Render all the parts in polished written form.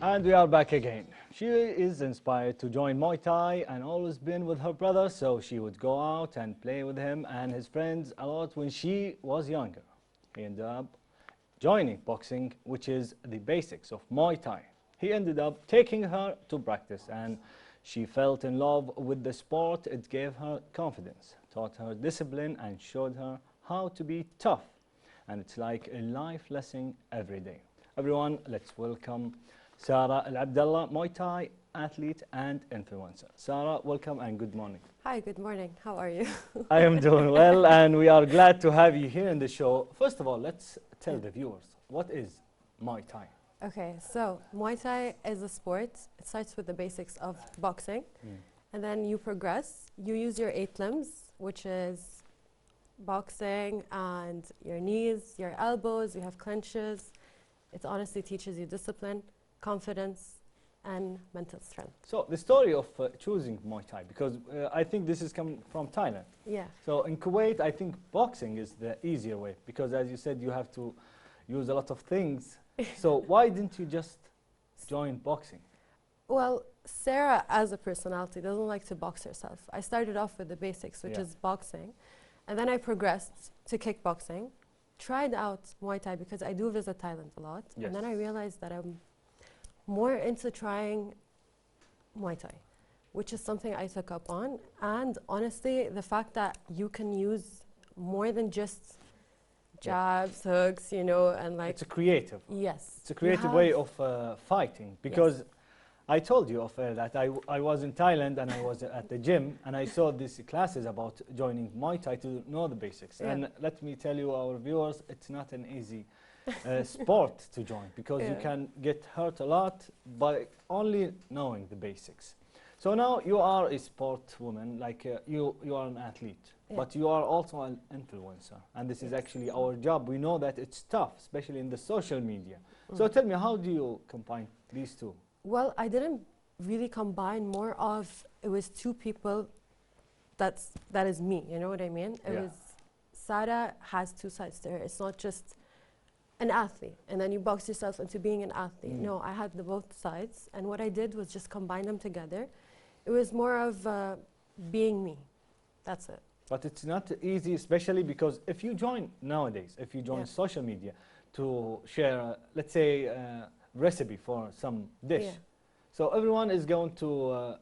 And we are back again. She is inspired to join Muay Thai and always been with her brother, so she would go out and play with him and his friends a lot when she was younger. He ended up joining boxing, which is the basics of Muay Thai. He ended up taking her to practice and she felt in love with the sport. It gave her confidence, taught her discipline and showed her how to be tough. And it's like a life lesson every day. Everyone, let's welcome Sarah Alabdalah, Muay Thai athlete and influencer. Sarah, welcome and good morning. Hi, good morning. How are you? I am doing well and we are glad to have you here in the show. First of all, let's tell the viewers, what is Muay Thai? Okay, so Muay Thai is a sport. It starts with the basics of boxing and then you progress. You use your 8 limbs, which is boxing and your knees, your elbows, you have clenches. It honestly teaches you discipline, confidence and mental strength. So the story of choosing Muay Thai, because I think this is coming from Thailand. Yeah. So in Kuwait, I think boxing is the easier way because as you said, you have to use a lot of things. So why didn't you just join boxing? Well, Sarah as a personality doesn't like to box herself. I started off with the basics, which is boxing. And then I progressed to kickboxing, tried out Muay Thai because I do visit Thailand a lot. Yes. And then I realized that I'm more into trying Muay Thai, which is something I took up on. And honestly, the fact that you can use more than just jabs, hooks, you know, and like... It's a creative. Yes. It's a creative way of fighting because I told you that I was in Thailand and I was at the gym and I saw these classes about joining Muay Thai to know the basics. Yeah. And let me tell you, our viewers, it's not an easy sport to join because you can get hurt a lot by only knowing the basics. So now you are a sport woman, like you are an athlete, but you are also an influencer. And this is actually our job. We know that it's tough, especially in the social media. So tell me, how do you combine these two? Well, I didn't really combine, more of it was 2 people that is me, you know what I mean? It was Sarah has 2 sides to her. It's not just an athlete and then you box yourself into being an athlete. No, I had the both sides and what I did was just combine them together. It was more of being me. That's it. But it's not easy, especially because if you join nowadays, if you join social media to share, let's say, recipe for some dish. So everyone is going to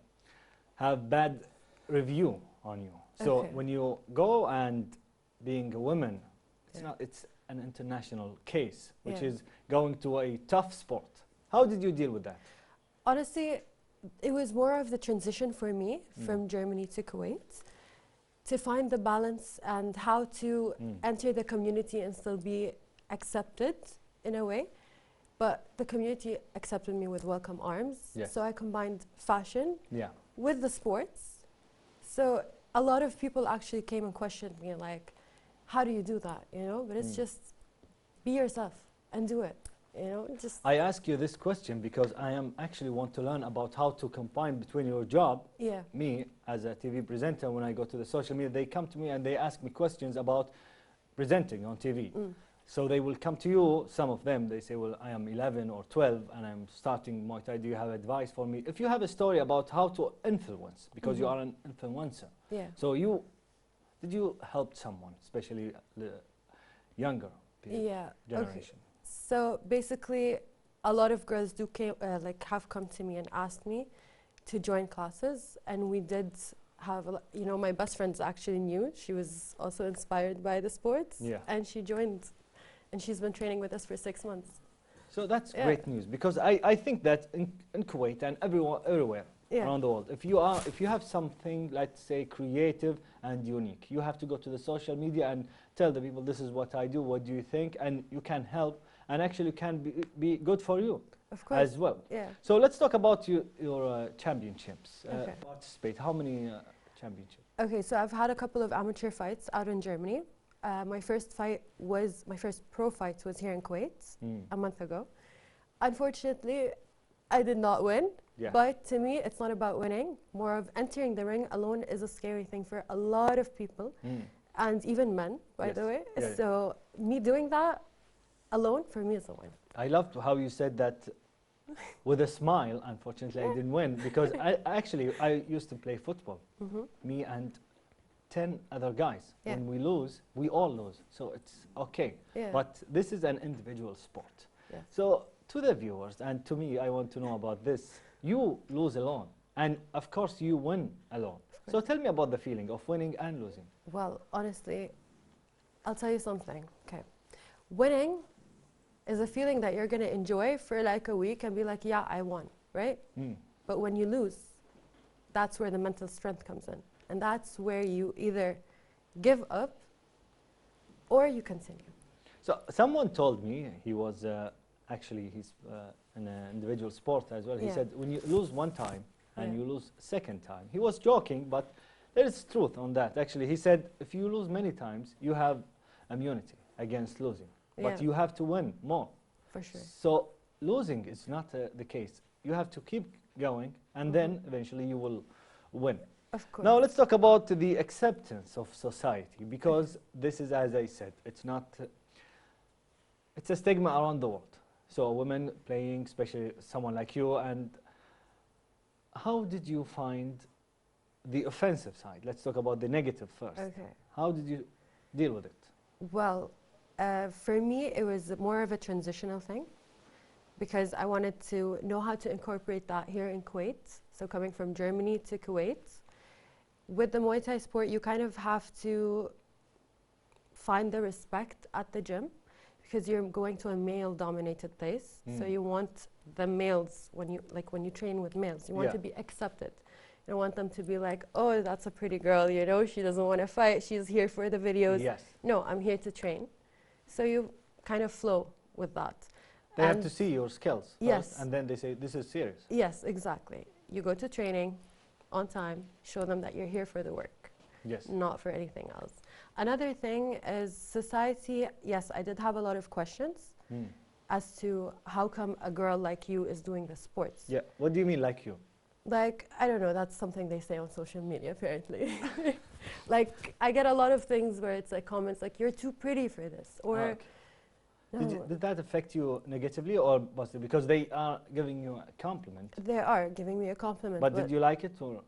have bad review on you. So when you go and being a woman, it's an international case, which is going to a tough sport. How did you deal with that? Honestly, it was more of the transition for me from Germany to Kuwait to find the balance and how to enter the community and still be accepted in a way. But the community accepted me with welcome arms. So I combined fashion with the sports. So a lot of people actually came and questioned me like, how do you do that? You know, but it's just be yourself and do it. You know, just. I ask you this question because I am actually want to learn about how to combine between your job. Me as a TV presenter, when I go to the social media, they come to me and they ask me questions about presenting on TV. So they will come to you, some of them, they say, well, I am 11 or 12 and I'm starting Muay Thai. Do you have advice for me? If you have a story about how to influence, because you are an influencer. So did you help someone, especially the younger generation? So basically, a lot of girls do have come to me and asked me to join classes. And we did have, you know, my best friends actually knew. She was also inspired by the sports. And she joined. And she's been training with us for 6 months. So that's great news because I think that in Kuwait and everywhere around the world, if you have something, let's say, creative and unique, you have to go to the social media and tell the people, this is what I do, what do you think? And you can help and actually can be good for you as well. So let's talk about your championships. Participate. How many championships? Okay, so I've had a couple of amateur fights out in Germany. My first pro fight was here in Kuwait a month ago. Unfortunately, I did not win. But to me, it's not about winning. More of entering the ring alone is a scary thing for a lot of people, and even men, by the way. So me doing that alone, for me, is a win. I loved how you said that with a smile. Unfortunately, I didn't win because I used to play football. Me and 10 other guys. Yeah. When we lose, we all lose. So it's okay. Yeah. But this is an individual sport. Yes. So to the viewers and to me, I want to know about this. You lose alone. And of course, you win alone. So tell me about the feeling of winning and losing. Well, honestly, I'll tell you something. Okay. Winning is a feeling that you're going to enjoy for like a week and be like, yeah, I won, right? But when you lose, that's where the mental strength comes in. And that's where you either give up or you continue. So someone told me, he was he's in an individual sport as well. He Yeah. said, when you lose one time and you lose second time, he was joking, but there is truth on that. Actually, he said, if you lose many times, you have immunity against losing. But Yeah. you have to win more. For sure. So losing is not the case. You have to keep going, and then eventually you will win. Of course. Now let's talk about the acceptance of society, because this is, as I said, it's not, it's a stigma around the world. So women playing, especially someone like you, and how did you find the offensive side? Let's talk about the negative first. Okay. How did you deal with it? Well, for me, it was more of a transitional thing because I wanted to know how to incorporate that here in Kuwait. So coming from Germany to Kuwait, with the Muay Thai sport, you kind of have to find the respect at the gym because you're going to a male-dominated place. So you want the males, when you train with males, you want to be accepted. You don't want them to be like, oh, that's a pretty girl, you know, she doesn't want to fight, she's here for the videos. Yes. No, I'm here to train. So you kind of flow with that. They have to see your skills Yes. first, and then they say, this is serious. Yes, exactly. You go to training on time, show them that you're here for the work, Yes. not for anything else. Another thing is society. Yes, I did have a lot of questions as to how come a girl like you is doing the sports. Yeah. What do you mean, like you? Like, I don't know, that's something they say on social media, apparently. Like, I get a lot of things where it's like comments like, you're too pretty for this, or... Okay. No, Did that affect you negatively or positively? Because they are giving you a compliment. they are giving me a compliment, But did you like it or?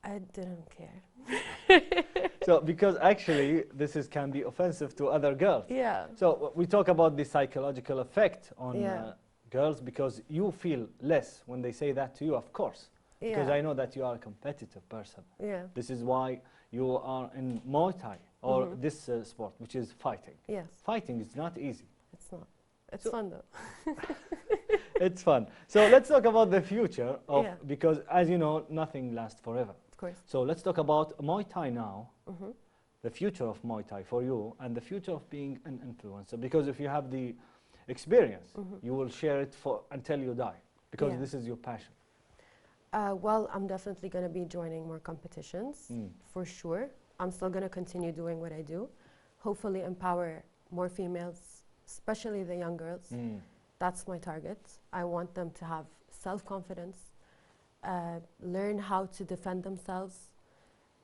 I didn't care. So, because actually this can be offensive to other girls. Yeah. So we talk about the psychological effect on Yeah. girls, because you feel less when they say that to you, of course. Because Yeah. I know that you are a competitive person. Yeah. This is why you are in Muay Thai or this sport, which is fighting. Yes. Fighting is not easy. It's not. It's So- fun though. It's fun. So let's talk about the future of, Yeah. because as you know, nothing lasts forever. Of course. So let's talk about Muay Thai now, Mm-hmm. the future of Muay Thai for you, and the future of being an influencer. Because if you have the experience, you will share it for until you die, because Yeah. this is your passion. Well, I'm definitely going to be joining more competitions, for sure. I'm still going to continue doing what I do. Hopefully empower more females, especially the young girls. That's my target. I want them to have self-confidence, learn how to defend themselves,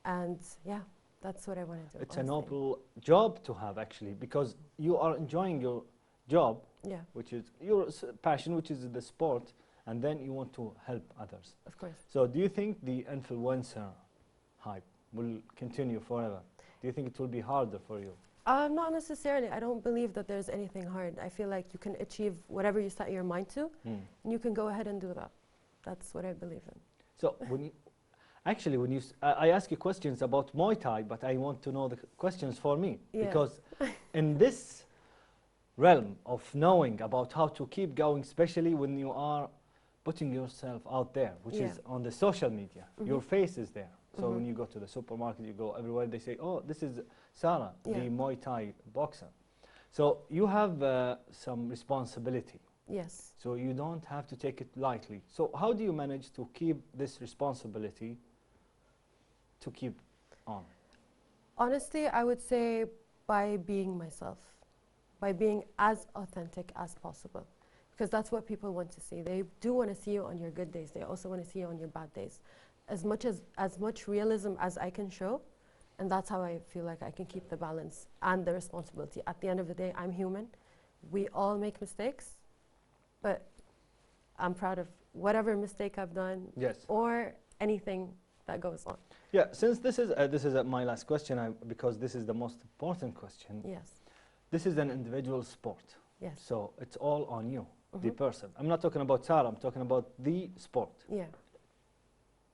and yeah, that's what I want to do. It's a honestly. noble job to have, actually, because you are enjoying your job, Yeah, which is your passion, which is the sport, and then you want to help others. of course. So do you think the influencer hype will continue forever? Do you think it will be harder for you? Not necessarily. I don't believe that there's anything hard. I feel like you can achieve whatever you set your mind to, and you can go ahead and do that. That's what I believe in. So when you, actually, when you, I ask you questions about Muay Thai, but I want to know the questions for me. Yeah. Because in this realm of knowing about how to keep going, especially when you are putting yourself out there, which Yeah. is on the social media, your face is there. So when you go to the supermarket, you go everywhere, they say, oh, this is Sarah, Yeah. the Muay Thai boxer. So you have some responsibility. Yes. So you don't have to take it lightly. So how do you manage to keep this responsibility to keep on? Honestly, I would say by being myself, by being as authentic as possible, because that's what people want to see. They do want to see you on your good days. They also want to see you on your bad days. As much realism as I can show, and that's how I feel like I can keep the balance and the responsibility. At the end of the day, I'm human. We all make mistakes, but I'm proud of whatever mistake I've done Yes. or anything that goes on. Yeah, since this is my last question, because this is the most important question. Yes. This is an individual sport. Yes. So it's all on you, the person. I'm not talking about Sarah, I'm talking about the sport. Yeah.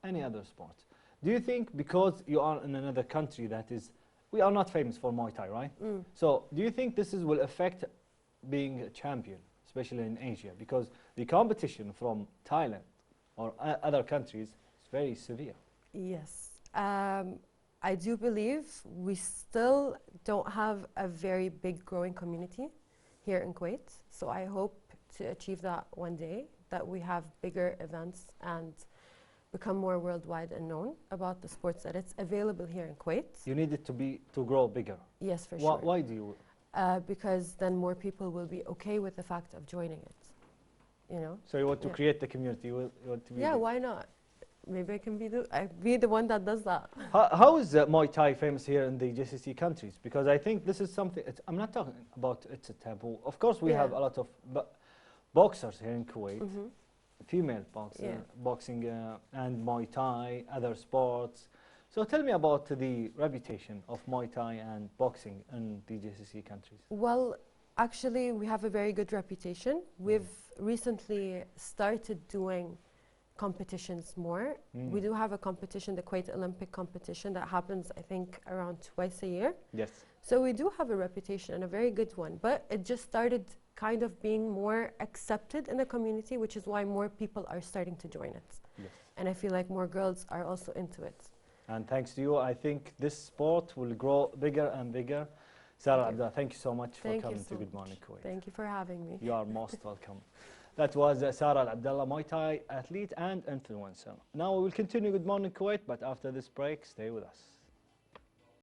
Any other sport. Do you think because you are in another country we are not famous for Muay Thai, right? So do you think will affect being a champion, especially in Asia? Because the competition from Thailand or other countries is very severe. Yes. I do believe we still don't have a very big growing community here in Kuwait. So I hope to achieve that one day, that we have bigger events and become more worldwide and known about the sports, that it's available here in Kuwait. You need it to grow bigger. Yes, for sure. Why do you? Because then more people will be okay with the fact of joining it, you know? So you want to create the community? You want to be why not? Maybe I can be the one that does that. How is Muay Thai famous here in the GCC countries? Because I think this is something, I'm not talking about it's a taboo. Of course we have a lot of boxers here in Kuwait, female boxing and Muay Thai, other sports. So tell me about the reputation of Muay Thai and boxing in the GCC countries. Well, actually we have a very good reputation. We've recently started doing competitions more. We do have a competition, the Kuwait Olympic competition, that happens I think around twice a year. Yes. So we do have a reputation and a very good one, but it just started kind of being more accepted in the community, which is why more people are starting to join it. Yes. And I feel like more girls are also into it. And thanks to you, I think this sport will grow bigger and bigger. Sarah Alabdalah, thank you so much for coming to Good Morning Kuwait. Thank you for having me. You are most welcome. That was Sarah Alabdalah, Muay Thai athlete and influencer. Now we will continue Good Morning Kuwait, but after this break, stay with us.